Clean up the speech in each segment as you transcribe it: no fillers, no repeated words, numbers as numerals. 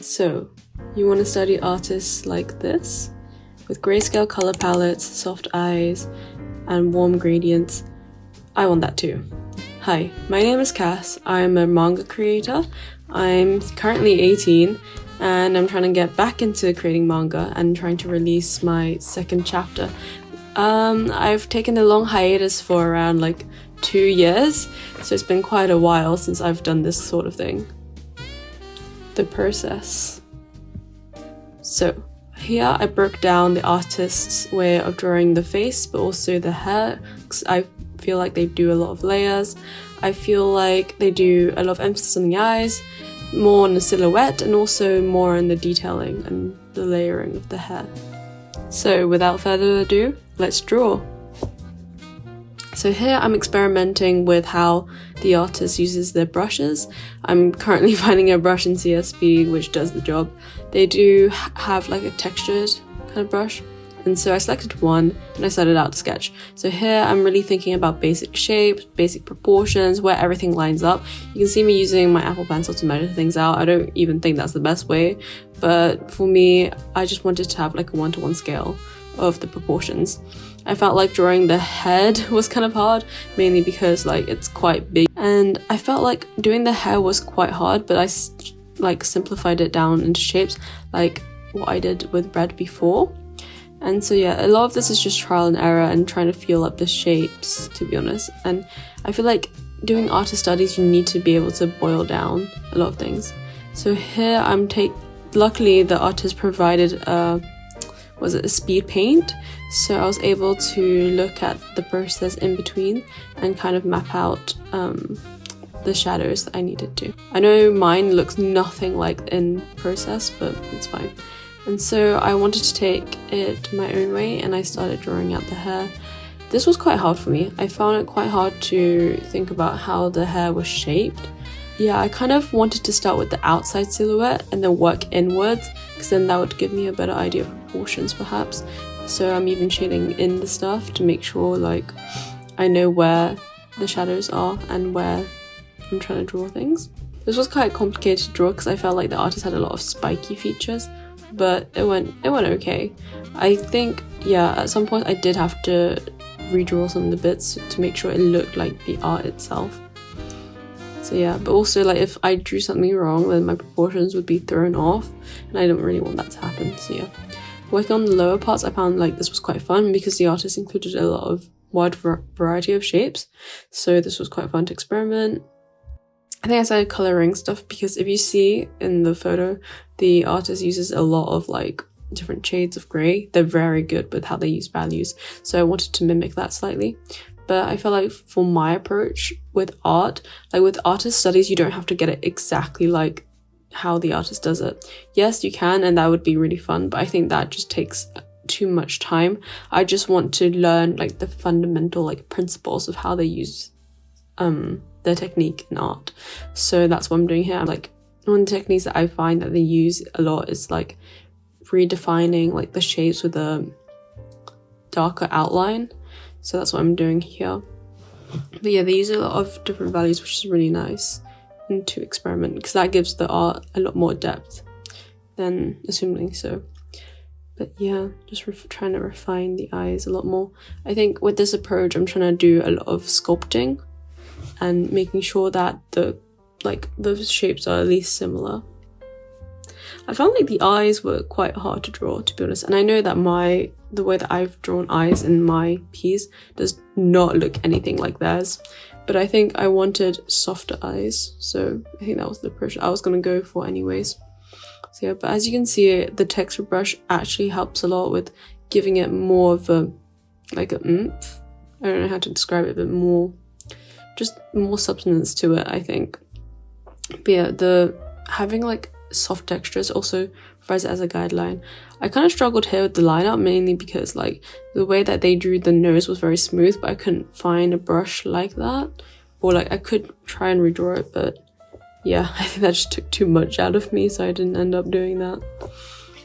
So, you want to study artists like this? With grayscale color palettes, soft eyes, and warm gradients? I want that too. Hi, my name is Cass. I'm a manga creator. I'm currently 18 and I'm trying to get back into creating manga and trying to release my second chapter. I've taken a long hiatus for around 2 years, so it's been quite a while since I've done this sort of thing. The process. So here I broke down the artist's way of drawing the face, but also the hair, because I feel like they do a lot of layers. I feel like they do a lot of emphasis on the eyes, more on the silhouette, and also more on the detailing and the layering of the hair. So without further ado, let's draw. So here I'm experimenting with how the artist uses their brushes. I'm currently finding a brush in CSP which does the job. They do have a textured kind of brush, and so I selected one and I started out to sketch. So here I'm really thinking about basic shapes, basic proportions, where everything lines up. You can see me using my Apple Pencil to measure things out. I don't even think that's the best way, but for me, I just wanted to have a 1-to-1 scale of the proportions. I felt like drawing the head was kind of hard, mainly because it's quite big, and I felt like doing the hair was quite hard, but I simplified it down into shapes like what I did with red before. And so yeah, a lot of this is just trial and error and trying to feel up the shapes, to be honest. And I feel like doing artist studies, you need to be able to boil down a lot of things. So here luckily the artist provided a speed paint, so I was able to look at the process in between and kind of map out the shadows that I needed to. I know mine looks nothing like in process, but it's fine. And so I wanted to take it my own way and I started drawing out the hair. This was quite hard for me. I found it quite hard to think about how the hair was shaped. Yeah, I kind of wanted to start with the outside silhouette and then work inwards, because then that would give me a better idea of proportions perhaps. So I'm even shading in the stuff to make sure I know where the shadows are and where I'm trying to draw things. This was quite complicated to draw because I felt like the artist had a lot of spiky features, but it went okay. I think, yeah, at some point I did have to redraw some of the bits to make sure it looked like the art itself. So yeah, but also if I drew something wrong, then my proportions would be thrown off, and I don't really want that to happen. So yeah, working on the lower parts, I found this was quite fun because the artist included a lot of wide variety of shapes. So this was quite fun to experiment. I think I started coloring stuff because if you see in the photo, the artist uses a lot of different shades of grey. They're very good with how they use values, so I wanted to mimic that slightly. But I feel like for my approach with art, with artist studies, you don't have to get it exactly how the artist does it. Yes, you can, and that would be really fun, but I think that just takes too much time. I just want to learn the fundamental principles of how they use their technique in art. So that's what I'm doing here. One of the techniques that I find that they use a lot is redefining the shapes with a darker outline. So that's what I'm doing here. But yeah, they use a lot of different values, which is really nice, and to experiment, because that gives the art a lot more depth than assuming so. But yeah, just trying to refine the eyes a lot more. I think with this approach, I'm trying to do a lot of sculpting and making sure that the shapes are at least similar. I found the eyes were quite hard to draw, to be honest, and I know that the way that I've drawn eyes in my piece does not look anything like theirs, but I think I wanted softer eyes, so I think that was the approach I was going to go for anyways. So yeah, but as you can see, the texture brush actually helps a lot with giving it more of a oomph. I don't know how to describe it, but more substance to it, I think. But yeah, having soft textures also provides it as a guideline. I kind of struggled here with the lineup, mainly because the way that they drew the nose was very smooth, but I couldn't find a brush like that, or I could try and redraw it, but yeah, I think that just took too much out of me, so I didn't end up doing that.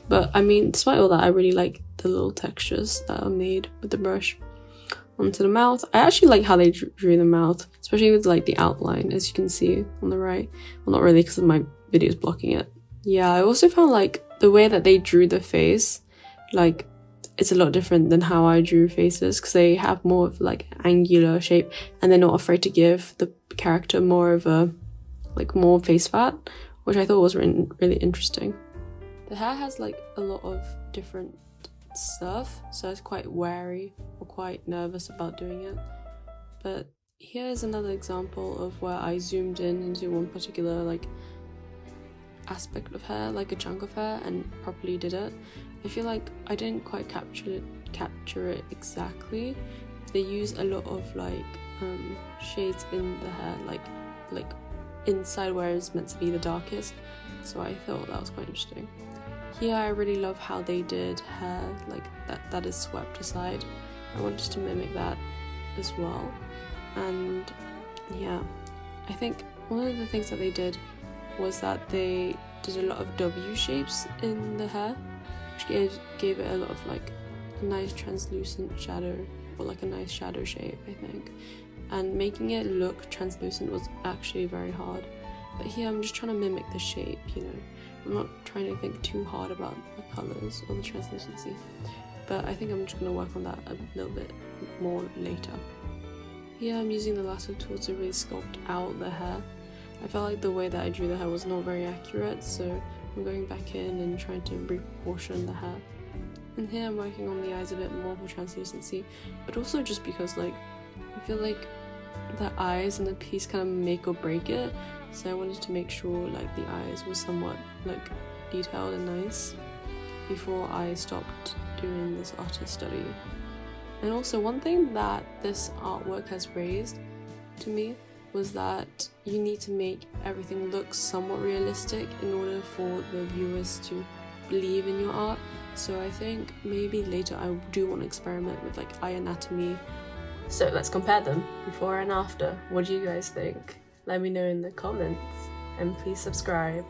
But I mean, despite all that, I really like the little textures that are made with the brush. Onto the mouth, I actually like how they drew the mouth, especially with the outline, as you can see on the right. Well, not really, because my video is blocking it. Yeah, I also found like the way that they drew the face, like it's a lot different than how I drew faces, because they have more of like angular shape and they're not afraid to give the character more of a like more face fat, which I thought was really interesting. The hair has like a lot of different stuff, so I was quite wary or quite nervous about doing it. But here's another example of where I zoomed in into one particular like aspect of hair, like a chunk of hair, and properly did it. I feel like I didn't quite capture it exactly. They use a lot of like shades in the hair, like inside where it's meant to be the darkest, so I thought that was quite interesting. Here I really love how they did hair like that is swept aside. I wanted to mimic that as well, and yeah, I think one of the things that they did was that they did a lot of W shapes in the hair, which gave it a lot of like a nice translucent shadow, or like a nice shadow shape, I think. And making it look translucent was actually very hard. But here I'm just trying to mimic the shape, you know. I'm not trying to think too hard about the colours or the translucency. But I think I'm just going to work on that a little bit more later. Here I'm using the lasso tool to really sculpt out the hair. I felt like the way that I drew the hair was not very accurate, so I'm going back in and trying to reproportion the hair. And here I'm working on the eyes a bit more for translucency, but also just because like I feel like the eyes and the piece kind of make or break it, so I wanted to make sure like the eyes were somewhat like detailed and nice before I stopped doing this artist study. And also one thing that this artwork has raised to me was that you need to make everything look somewhat realistic in order for the viewers to believe in your art. So I think maybe later I do want to experiment with like eye anatomy. So let's compare them, before and after. What do you guys think? Let me know in the comments, and please subscribe.